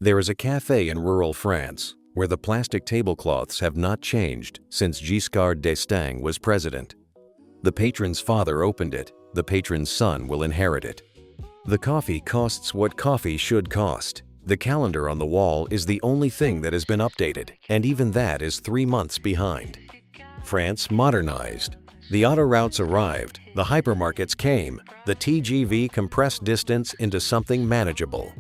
There is a cafe in rural France where the plastic tablecloths have not changed since Giscard d'Estaing was president. The patron's father opened it, the patron's son will inherit it. The coffee costs what coffee should cost. The calendar on the wall is the only thing that has been updated, and even that is 3 months behind. France modernized. The autoroutes arrived, the hypermarkets came, the TGV compressed distance into something manageable.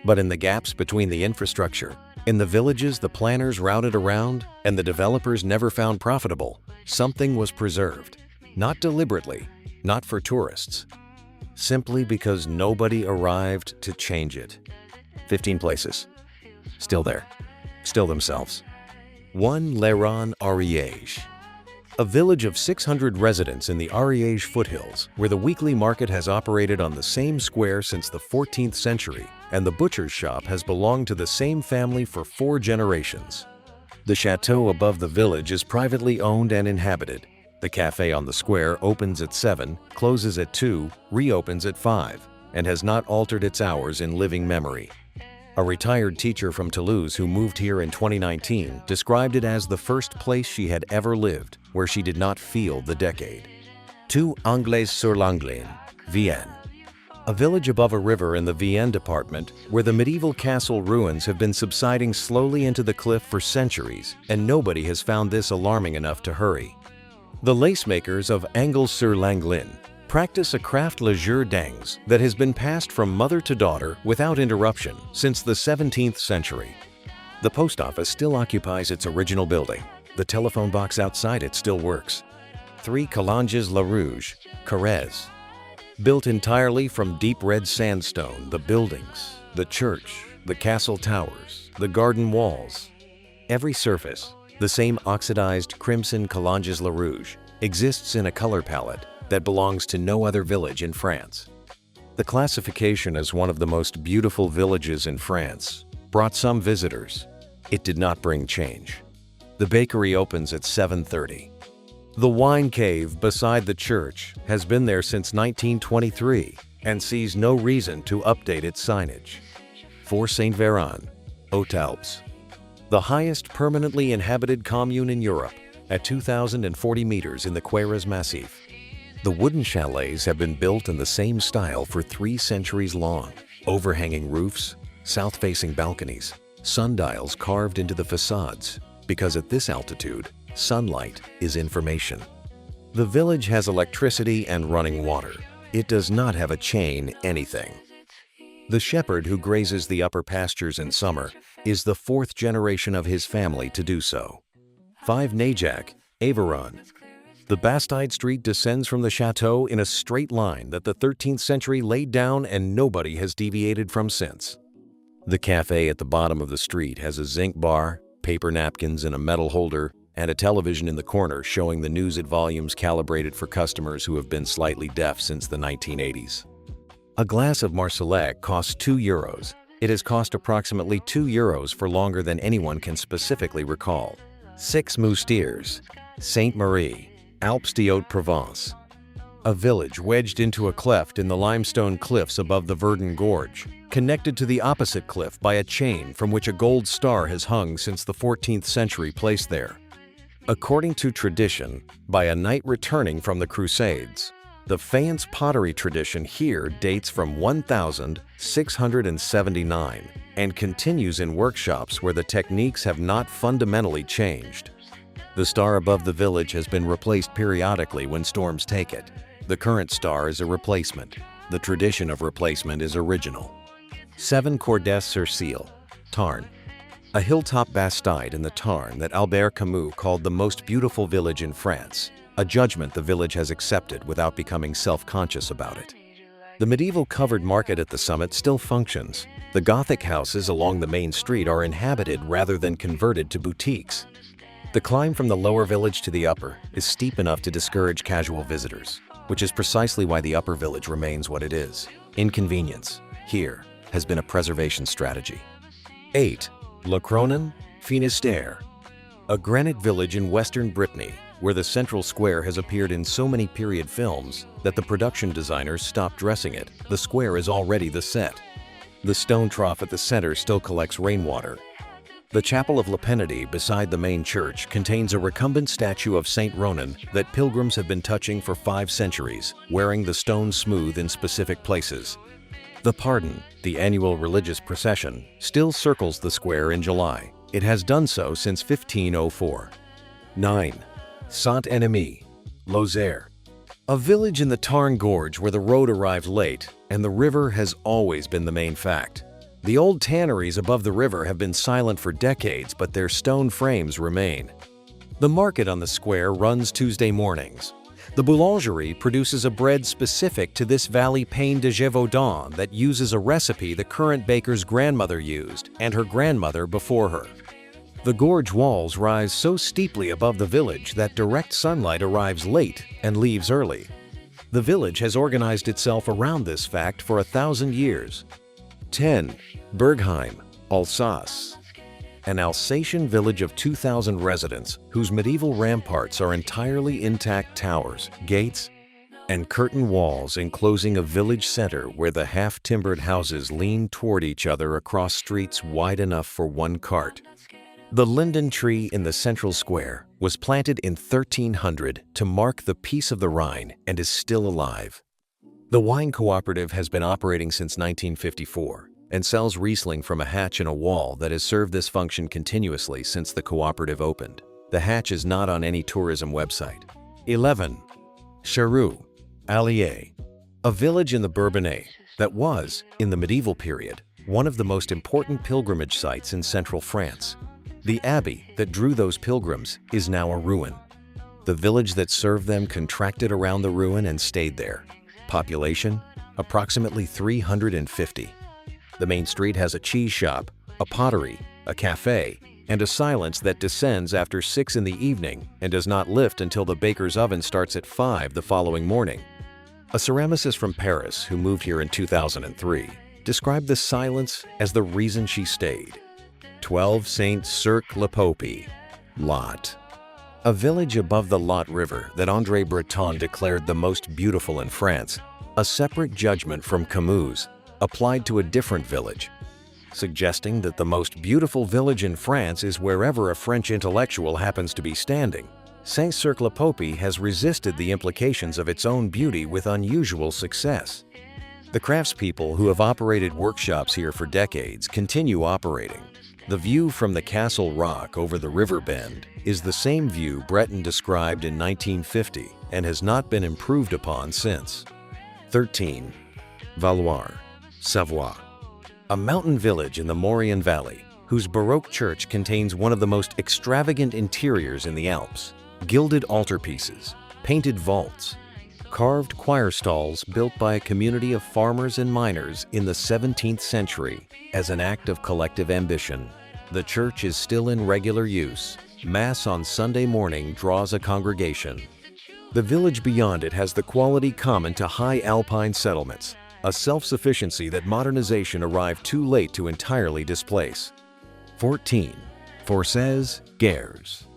But in the gaps between the infrastructure, in the villages the planners routed around and the developers never found profitable, something was preserved. Not deliberately, not for tourists. Simply because nobody arrived to change it. 15 places. Still there. Still themselves. 1 Léron-Ariège. A village of 600 residents in the Ariège foothills, where the weekly market has operated on the same square since the 14th century, and the butcher's shop has belonged to the same family for 4 generations. The chateau above the village is privately owned and inhabited. The cafe on the square opens at 7, closes at 2, reopens at 5, and has not altered its hours in living memory. A retired teacher from Toulouse who moved here in 2019 described it as the first place she had ever lived where she did not feel the decade. 2 Angles-sur-l'Anglin, Vienne. A village above a river in the Vienne department where the medieval castle ruins have been subsiding slowly into the cliff for centuries, and nobody has found this alarming enough to hurry. The lacemakers of Angles-sur-l'Anglin practice a craft le jour d'Angles that has been passed from mother to daughter without interruption since the 17th century. The post office still occupies its original building. The telephone box outside it still works. 3 Calanges-la-Rouge, Corrèze. Built entirely from deep red sandstone, the buildings, the church, the castle towers, the garden walls, every surface, the same oxidized crimson Calanges-la-Rouge, exists in a color palette that belongs to no other village in France. The classification as one of the most beautiful villages in France brought some visitors. It did not bring change. The bakery opens at 7:30. The wine cave beside the church has been there since 1923 and sees no reason to update its signage. 4 Saint-Véran, Hautes-Alpes. The highest permanently inhabited commune in Europe, at 2,040 meters in the Cuères Massif. The wooden chalets have been built in the same style for 3 centuries long. Overhanging roofs, south-facing balconies, sundials carved into the facades, because at this altitude, sunlight is information. The village has electricity and running water. It does not have a chain anything. The shepherd who grazes the upper pastures in summer is the 4th generation of his family to do so. 5 Najac, Aveyron. The Bastide Street descends from the chateau in a straight line that the 13th century laid down and nobody has deviated from since. The cafe at the bottom of the street has a zinc bar, paper napkins in a metal holder, and a television in the corner showing the news at volumes calibrated for customers who have been slightly deaf since the 1980s. A glass of Marseillais costs €2. It has cost approximately €2 for longer than anyone can specifically recall. 6 Moustiers, Sainte-Marie, Alpes de Haute-Provence. A village wedged into a cleft in the limestone cliffs above the Verdun Gorge, connected to the opposite cliff by a chain from which a gold star has hung since the 14th century placed there. According to tradition, by a knight returning from the Crusades, the faience pottery tradition here dates from 1679 and continues in workshops where the techniques have not fundamentally changed. The star above the village has been replaced periodically when storms take it. The current star is a replacement. The tradition of replacement is original. 7 Cordes-sur-Sille, Tarn. A hilltop Bastide in the Tarn that Albert Camus called the most beautiful village in France, a judgment the village has accepted without becoming self-conscious about it. The medieval covered market at the summit still functions. The Gothic houses along the main street are inhabited rather than converted to boutiques. The climb from the lower village to the upper is steep enough to discourage casual visitors, which is precisely why the upper village remains what it is. Inconvenience, here, has been a preservation strategy. 8. Le Cronin, Finistère. A granite village in western Brittany, where the central square has appeared in so many period films that the production designers stopped dressing it. The square is already the set. The stone trough at the center still collects rainwater. The chapel of L'Epinety beside the main church contains a recumbent statue of Saint Ronan that pilgrims have been touching for 5 centuries, wearing the stone smooth in specific places. The Pardon, the annual religious procession, still circles the square in July. It has done so since 1504. 9. Saint-Ennemi, Lozère. A village in the Tarn Gorge where the road arrived late, and the river has always been the main fact. The old tanneries above the river have been silent for decades, but their stone frames remain. The market on the square runs Tuesday mornings. The boulangerie produces a bread specific to this valley, pain de Gévaudan, that uses a recipe the current baker's grandmother used and her grandmother before her. The gorge walls rise so steeply above the village that direct sunlight arrives late and leaves early. The village has organized itself around this fact for 1,000 years. 10. Bergheim, Alsace. An Alsatian village of 2,000 residents whose medieval ramparts are entirely intact towers, gates, and curtain walls enclosing a village center where the half-timbered houses lean toward each other across streets wide enough for one cart. The linden tree in the central square was planted in 1300 to mark the Peace of the Rhine and is still alive. The wine cooperative has been operating since 1954 and sells Riesling from a hatch in a wall that has served this function continuously since the cooperative opened. The hatch is not on any tourism website. 11. Charroux, Allier. A village in the Bourbonnais that was, in the medieval period, one of the most important pilgrimage sites in central France. The abbey that drew those pilgrims is now a ruin. The village that served them contracted around the ruin and stayed there. Population, approximately 350. The main street has a cheese shop, a pottery, a cafe, and a silence that descends after 6 in the evening and does not lift until the baker's oven starts at 5 the following morning. A ceramicist from Paris who moved here in 2003 described the silence as the reason she stayed. 12 Saint-Cirque-le-Popie, Lot. A village above the Lot River that André Breton declared the most beautiful in France, a separate judgment from Camus applied to a different village, suggesting that the most beautiful village in France is wherever a French intellectual happens to be standing. Saint-Cirque-le-Popie has resisted the implications of its own beauty with unusual success. The craftspeople who have operated workshops here for decades continue operating. The view from the Castle Rock over the river bend is the same view Breton described in 1950 and has not been improved upon since. 13. Valoir, Savoie. A mountain village in the Maurienne Valley, whose Baroque church contains one of the most extravagant interiors in the Alps. Gilded altarpieces, painted vaults, carved choir stalls built by a community of farmers and miners in the 17th century as an act of collective ambition. The church is still in regular use. Mass on Sunday morning draws a congregation. The village beyond it has the quality common to high alpine settlements, a self-sufficiency that modernization arrived too late to entirely displace. 14. Forces-Gers.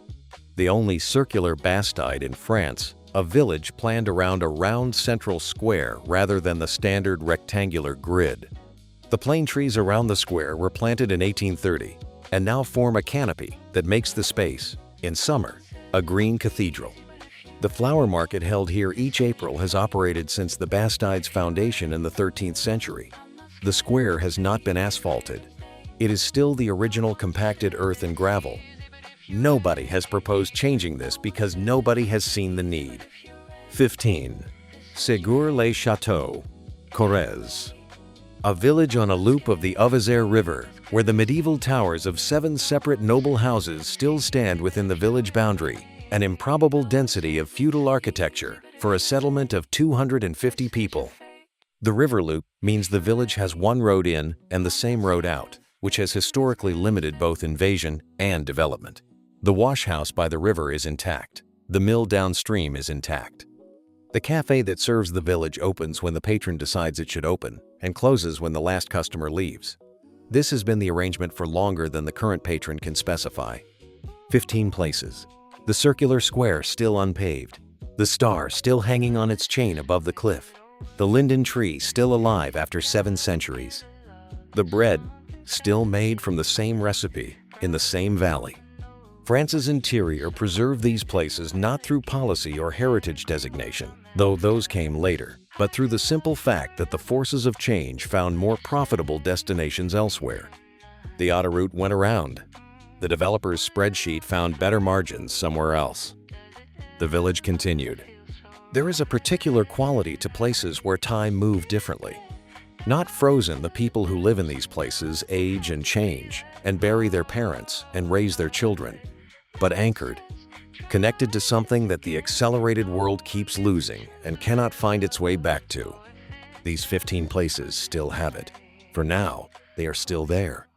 The only circular bastide in France, a village planned around a round central square rather than the standard rectangular grid. The plane trees around the square were planted in 1830 and now form a canopy that makes the space, in summer, a green cathedral. The flower market held here each April has operated since the bastide's foundation in the 13th century. The square has not been asphalted. It is still the original compacted earth and gravel. Nobody has proposed changing this because nobody has seen the need. 15. Ségur-les-Châteaux, Corrèze. A village on a loop of the Auvezère River, where the medieval towers of 7 separate noble houses still stand within the village boundary, an improbable density of feudal architecture for a settlement of 250 people. The river loop means the village has one road in and the same road out, which has historically limited both invasion and development. The wash house by the river is intact. The mill downstream is intact. The cafe that serves the village opens when the patron decides it should open and closes when the last customer leaves. This has been the arrangement for longer than the current patron can specify. 15 places. The circular square still unpaved. The star still hanging on its chain above the cliff. The linden tree still alive after 7 centuries. The bread, still made from the same recipe, in the same valley. France's interior preserved these places not through policy or heritage designation, though those came later, but through the simple fact that the forces of change found more profitable destinations elsewhere. The autoroute went around. The developer's spreadsheet found better margins somewhere else. The village continued. There is a particular quality to places where time moved differently. Not frozen, the people who live in these places age and change, and bury their parents and raise their children, but anchored, connected to something that the accelerated world keeps losing and cannot find its way back to. These 15 places still have it. For now, they are still there.